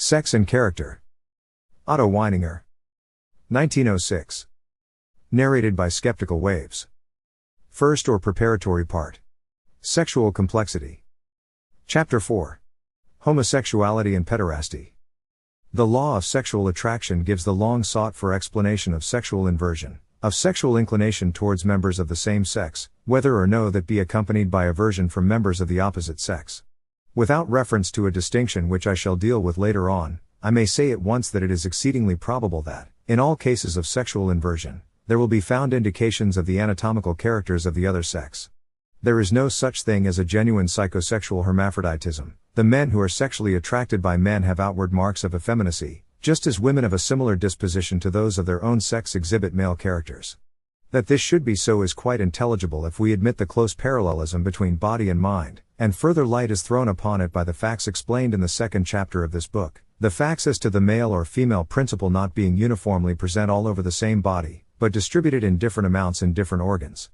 Sex and Character. Otto Weininger. 1906. Narrated by Skeptical Waves. First or preparatory part. Sexual Complexity. Chapter 4. Homosexuality and Pederasty. The law of sexual attraction gives the long sought for explanation of sexual inversion, of sexual inclination towards members of the same sex, whether or no that be accompanied by aversion from members of the opposite sex. Without reference to a distinction which I shall deal with later on, I may say at once that it is exceedingly probable that, in all cases of sexual inversion, there will be found indications of the anatomical characters of the other sex. There is no such thing as a genuine psychosexual hermaphroditism. The men who are sexually attracted by men have outward marks of effeminacy, just as women of a similar disposition to those of their own sex exhibit male characters. That this should be so is quite intelligible if we admit the close parallelism between body and mind, and further light is thrown upon it by the facts explained in the second chapter of this book, the facts as to the male or female principle not being uniformly present all over the same body, but distributed in different amounts in different organs.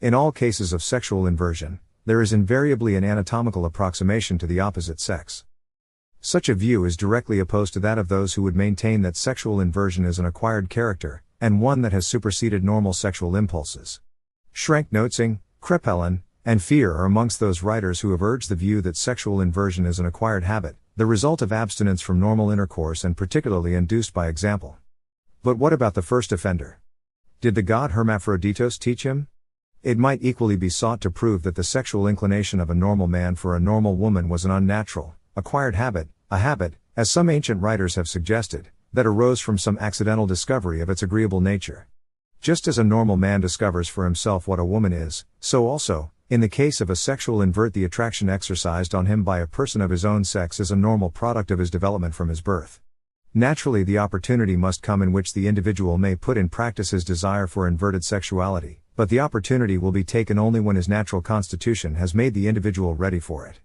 In all cases of sexual inversion, there is invariably an anatomical approximation to the opposite sex. Such a view is directly opposed to that of those who would maintain that sexual inversion is an acquired character, and one that has superseded normal sexual impulses. Schrenck-Notzing, Krepelin, and Fear are amongst those writers who have urged the view that sexual inversion is an acquired habit, the result of abstinence from normal intercourse and particularly induced by example. But what about the first offender? Did the god Hermaphroditos teach him? It might equally be sought to prove that the sexual inclination of a normal man for a normal woman was an unnatural, acquired habit, a habit, as some ancient writers have suggested, that arose from some accidental discovery of its agreeable nature. Just as a normal man discovers for himself what a woman is, so also, in the case of a sexual invert, the attraction exercised on him by a person of his own sex is a normal product of his development from his birth. Naturally, the opportunity must come in which the individual may put in practice his desire for inverted sexuality, but the opportunity will be taken only when his natural constitution has made the individual ready for it.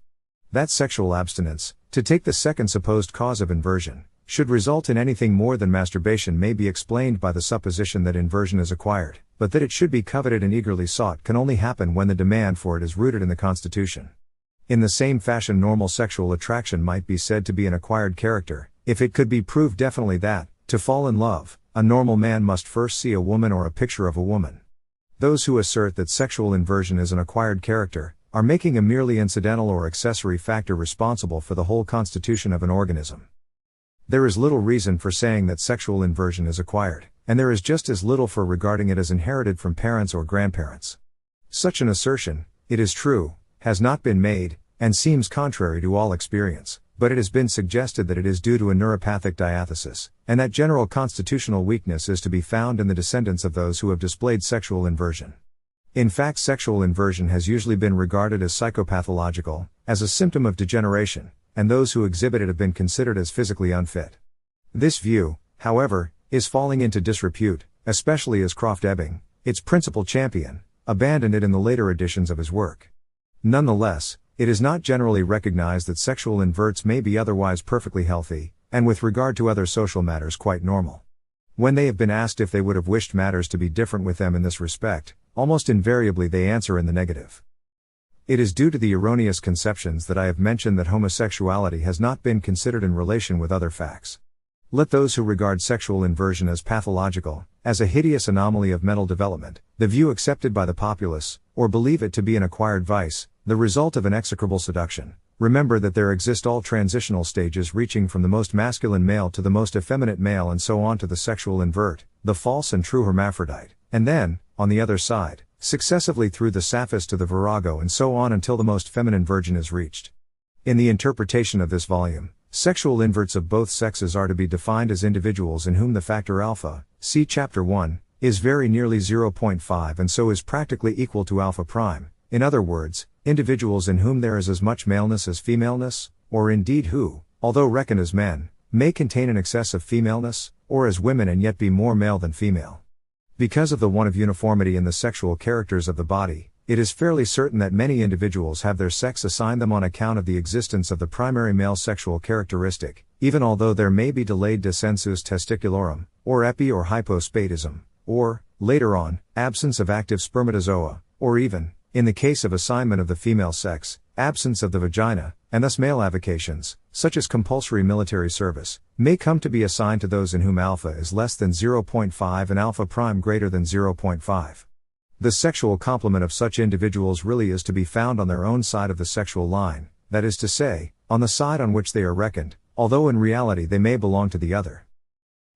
That sexual abstinence, to take the second supposed cause of inversion, should result in anything more than masturbation may be explained by the supposition that inversion is acquired, but that it should be coveted and eagerly sought can only happen when the demand for it is rooted in the constitution. In the same fashion, normal sexual attraction might be said to be an acquired character, if it could be proved definitely that, to fall in love, a normal man must first see a woman or a picture of a woman. Those who assert that sexual inversion is an acquired character, are making a merely incidental or accessory factor responsible for the whole constitution of an organism. There is little reason for saying that sexual inversion is acquired, and there is just as little for regarding it as inherited from parents or grandparents. Such an assertion, it is true, has not been made, and seems contrary to all experience, but it has been suggested that it is due to a neuropathic diathesis, and that general constitutional weakness is to be found in the descendants of those who have displayed sexual inversion. In fact, sexual inversion has usually been regarded as psychopathological, as a symptom of degeneration, and those who exhibit it have been considered as physically unfit. This view, however, is falling into disrepute, especially as Krafft-Ebing, its principal champion, abandoned it in the later editions of his work. Nonetheless, it is not generally recognized that sexual inverts may be otherwise perfectly healthy, and with regard to other social matters quite normal. When they have been asked if they would have wished matters to be different with them in this respect, almost invariably they answer in the negative. It is due to the erroneous conceptions that I have mentioned that homosexuality has not been considered in relation with other facts. Let those who regard sexual inversion as pathological, as a hideous anomaly of mental development, the view accepted by the populace, or believe it to be an acquired vice, the result of an execrable seduction, remember that there exist all transitional stages reaching from the most masculine male to the most effeminate male and so on to the sexual invert, the false and true hermaphrodite, and then, on the other side, successively through the Sapphist to the Virago and so on until the most feminine virgin is reached. In the interpretation of this volume, sexual inverts of both sexes are to be defined as individuals in whom the factor alpha, see chapter 1, is very nearly 0.5 and so is practically equal to alpha prime. In other words, individuals in whom there is as much maleness as femaleness, or indeed who, although reckoned as men, may contain an excess of femaleness, or as women and yet be more male than female. Because of the want of uniformity in the sexual characters of the body, it is fairly certain that many individuals have their sex assigned them on account of the existence of the primary male sexual characteristic, even although there may be delayed descensus testicularum, or epi or hypospatism, or, later on, absence of active spermatozoa, or even, in the case of assignment of the female sex, absence of the vagina, and thus male avocations, such as compulsory military service, may come to be assigned to those in whom alpha is less than 0.5 and alpha prime greater than 0.5. The sexual complement of such individuals really is to be found on their own side of the sexual line, that is to say, on the side on which they are reckoned, although in reality they may belong to the other.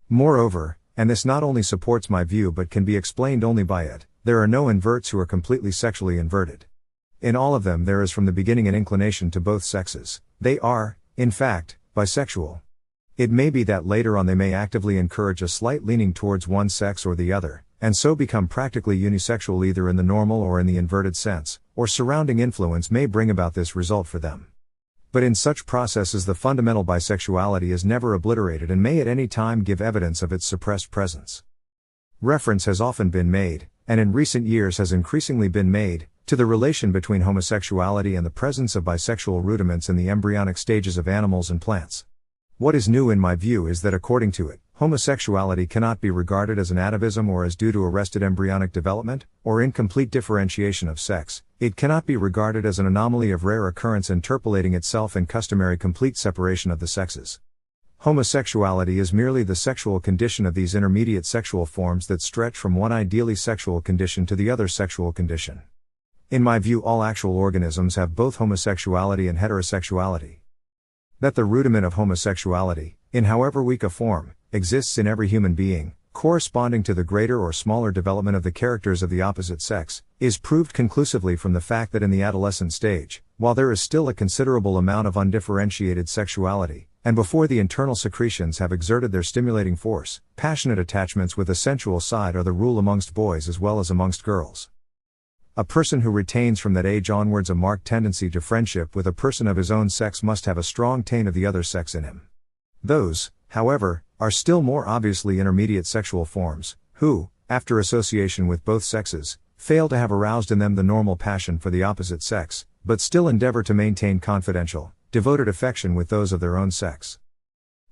Moreover, and this not only supports my view but can be explained only by it, there are no inverts who are completely sexually inverted. In all of them there is from the beginning an inclination to both sexes. They are, in fact, bisexual. It may be that later on they may actively encourage a slight leaning towards one sex or the other, and so become practically unisexual either in the normal or in the inverted sense, or surrounding influence may bring about this result for them. But in such processes the fundamental bisexuality is never obliterated and may at any time give evidence of its suppressed presence. Reference has often been made, and in recent years has increasingly been made, to the relation between homosexuality and the presence of bisexual rudiments in the embryonic stages of animals and plants. What is new in my view is that according to it, homosexuality cannot be regarded as an atavism or as due to arrested embryonic development, or incomplete differentiation of sex. It cannot be regarded as an anomaly of rare occurrence interpolating itself in customary complete separation of the sexes. Homosexuality is merely the sexual condition of these intermediate sexual forms that stretch from one ideally sexual condition to the other sexual condition. In my view, all actual organisms have both homosexuality and heterosexuality. That the rudiment of homosexuality, in however weak a form, exists in every human being, corresponding to the greater or smaller development of the characters of the opposite sex, is proved conclusively from the fact that in the adolescent stage, while there is still a considerable amount of undifferentiated sexuality, and before the internal secretions have exerted their stimulating force, passionate attachments with a sensual side are the rule amongst boys as well as amongst girls. A person who retains from that age onwards a marked tendency to friendship with a person of his own sex must have a strong taint of the other sex in him. Those, however, are still more obviously intermediate sexual forms, who, after association with both sexes, fail to have aroused in them the normal passion for the opposite sex, but still endeavor to maintain confidential, devoted affection with those of their own sex.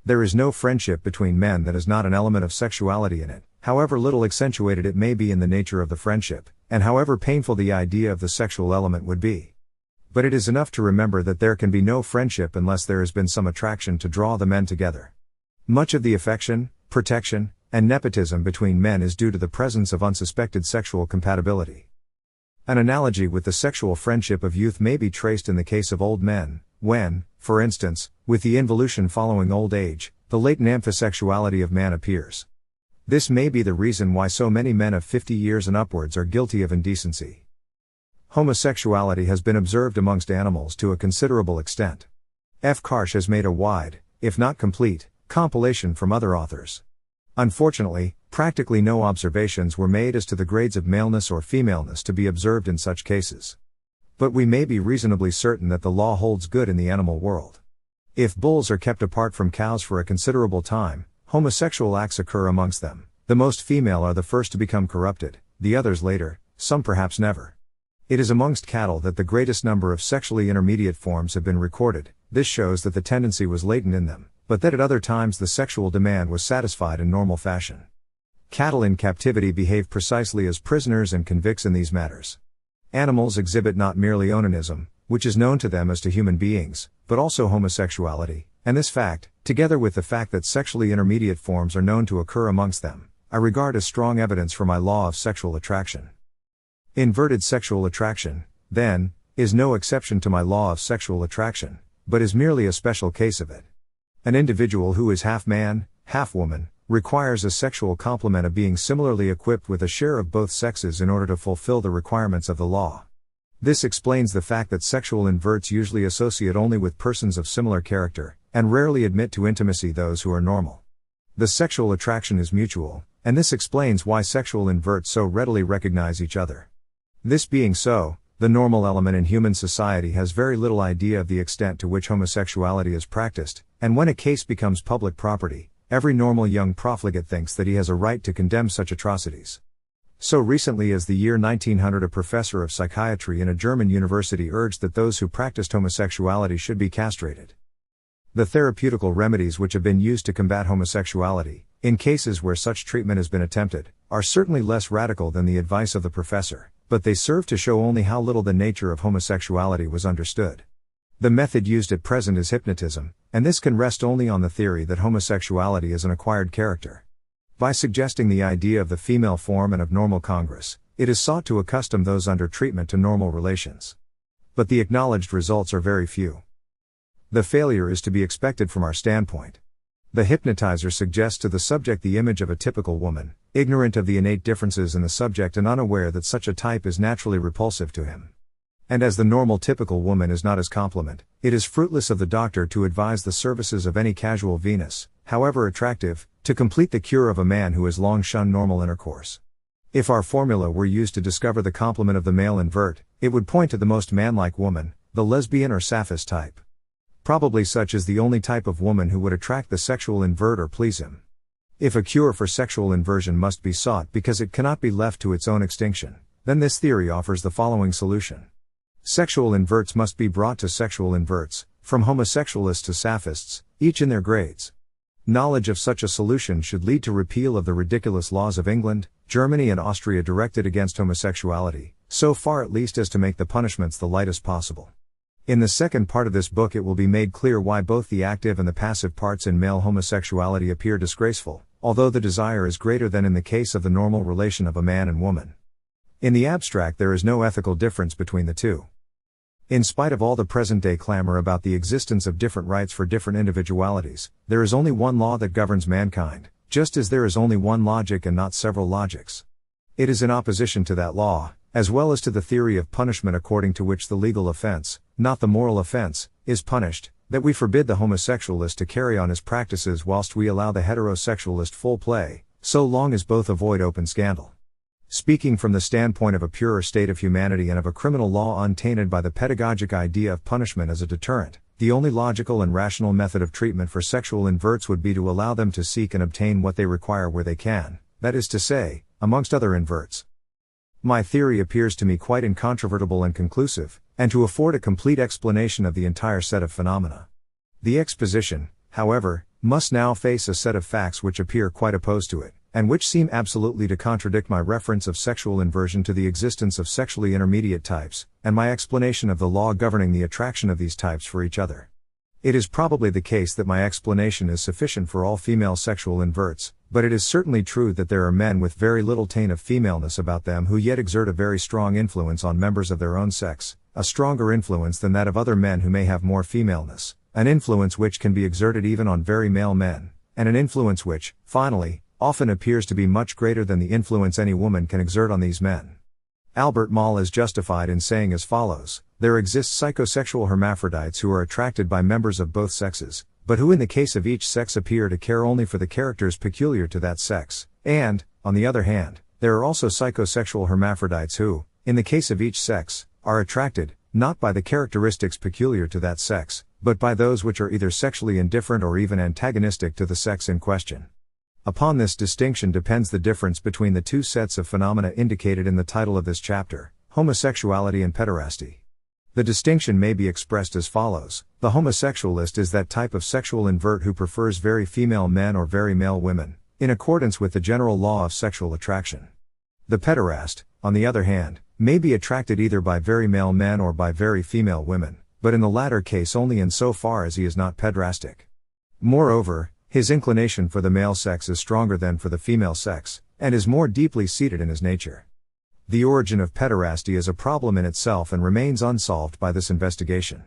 There is no friendship between men that has not an element of sexuality in it, however little accentuated it may be in the nature of the friendship, and however painful the idea of the sexual element would be. But it is enough to remember that there can be no friendship unless there has been some attraction to draw the men together. Much of the affection, protection, and nepotism between men is due to the presence of unsuspected sexual compatibility. An analogy with the sexual friendship of youth may be traced in the case of old men, when, for instance, with the involution following old age, the latent amphisexuality of man appears. This may be the reason why so many men of 50 years and upwards are guilty of indecency. Homosexuality has been observed amongst animals to a considerable extent. F. Karsh has made a wide, if not complete, compilation from other authors. Unfortunately, practically no observations were made as to the grades of maleness or femaleness to be observed in such cases. But we may be reasonably certain that the law holds good in the animal world. If bulls are kept apart from cows for a considerable time, homosexual acts occur amongst them. The most female are the first to become corrupted, the others later, some perhaps never. It is amongst cattle that the greatest number of sexually intermediate forms have been recorded. This shows that the tendency was latent in them, but that at other times the sexual demand was satisfied in normal fashion. Cattle in captivity behave precisely as prisoners and convicts in these matters. Animals exhibit not merely onanism, which is known to them as to human beings, but also homosexuality, and this fact, together with the fact that sexually intermediate forms are known to occur amongst them, I regard as strong evidence for my law of sexual attraction. Inverted sexual attraction, then, is no exception to my law of sexual attraction, but is merely a special case of it. An individual who is half man, half woman, requires a sexual complement of being similarly equipped with a share of both sexes in order to fulfill the requirements of the law. This explains the fact that sexual inverts usually associate only with persons of similar character, and rarely admit to intimacy those who are normal. The sexual attraction is mutual, and this explains why sexual inverts so readily recognize each other. This being so, the normal element in human society has very little idea of the extent to which homosexuality is practiced, and when a case becomes public property, every normal young profligate thinks that he has a right to condemn such atrocities. So recently as the year 1900, a professor of psychiatry in a German university urged that those who practiced homosexuality should be castrated. The therapeutical remedies which have been used to combat homosexuality, in cases where such treatment has been attempted, are certainly less radical than the advice of the professor, but they serve to show only how little the nature of homosexuality was understood. The method used at present is hypnotism, and this can rest only on the theory that homosexuality is an acquired character. By suggesting the idea of the female form and of normal congress, it is sought to accustom those under treatment to normal relations. But the acknowledged results are very few. The failure is to be expected from our standpoint. The hypnotizer suggests to the subject the image of a typical woman, ignorant of the innate differences in the subject and unaware that such a type is naturally repulsive to him. And as the normal typical woman is not his complement, it is fruitless of the doctor to advise the services of any casual Venus, however attractive, to complete the cure of a man who has long shunned normal intercourse. If our formula were used to discover the complement of the male invert, it would point to the most manlike woman, the lesbian or sapphist type. Probably such is the only type of woman who would attract the sexual invert or please him. If a cure for sexual inversion must be sought because it cannot be left to its own extinction, then this theory offers the following solution. Sexual inverts must be brought to sexual inverts, from homosexualists to saphists, each in their grades. Knowledge of such a solution should lead to repeal of the ridiculous laws of England, Germany and Austria directed against homosexuality, so far at least as to make the punishments the lightest possible. In the second part of this book it will be made clear why both the active and the passive parts in male homosexuality appear disgraceful, although the desire is greater than in the case of the normal relation of a man and woman. In the abstract there is no ethical difference between the two. In spite of all the present-day clamor about the existence of different rights for different individualities, there is only one law that governs mankind, just as there is only one logic and not several logics. It is in opposition to that law, as well as to the theory of punishment according to which the legal offense, not the moral offense, is punished, that we forbid the homosexualist to carry on his practices whilst we allow the heterosexualist full play, so long as both avoid open scandal. Speaking from the standpoint of a purer state of humanity and of a criminal law untainted by the pedagogic idea of punishment as a deterrent, the only logical and rational method of treatment for sexual inverts would be to allow them to seek and obtain what they require where they can, that is to say, amongst other inverts. My theory appears to me quite incontrovertible and conclusive, and to afford a complete explanation of the entire set of phenomena. The exposition, however, must now face a set of facts which appear quite opposed to it, and which seem absolutely to contradict my reference of sexual inversion to the existence of sexually intermediate types, and my explanation of the law governing the attraction of these types for each other. It is probably the case that my explanation is sufficient for all female sexual inverts, but it is certainly true that there are men with very little taint of femaleness about them who yet exert a very strong influence on members of their own sex, a stronger influence than that of other men who may have more femaleness, an influence which can be exerted even on very male men, and an influence which, finally, often appears to be much greater than the influence any woman can exert on these men. Albert Moll is justified in saying as follows: there exist psychosexual hermaphrodites who are attracted by members of both sexes, but who in the case of each sex appear to care only for the characters peculiar to that sex, and, on the other hand, there are also psychosexual hermaphrodites who, in the case of each sex, are attracted, not by the characteristics peculiar to that sex, but by those which are either sexually indifferent or even antagonistic to the sex in question. Upon this distinction depends the difference between the two sets of phenomena indicated in the title of this chapter, Homosexuality and Pederasty. The distinction may be expressed as follows: the homosexualist is that type of sexual invert who prefers very female men or very male women, in accordance with the general law of sexual attraction. The pederast, on the other hand, may be attracted either by very male men or by very female women, but in the latter case only in so far as he is not pederastic. Moreover, his inclination for the male sex is stronger than for the female sex, and is more deeply seated in his nature. The origin of pederasty is a problem in itself and remains unsolved by this investigation.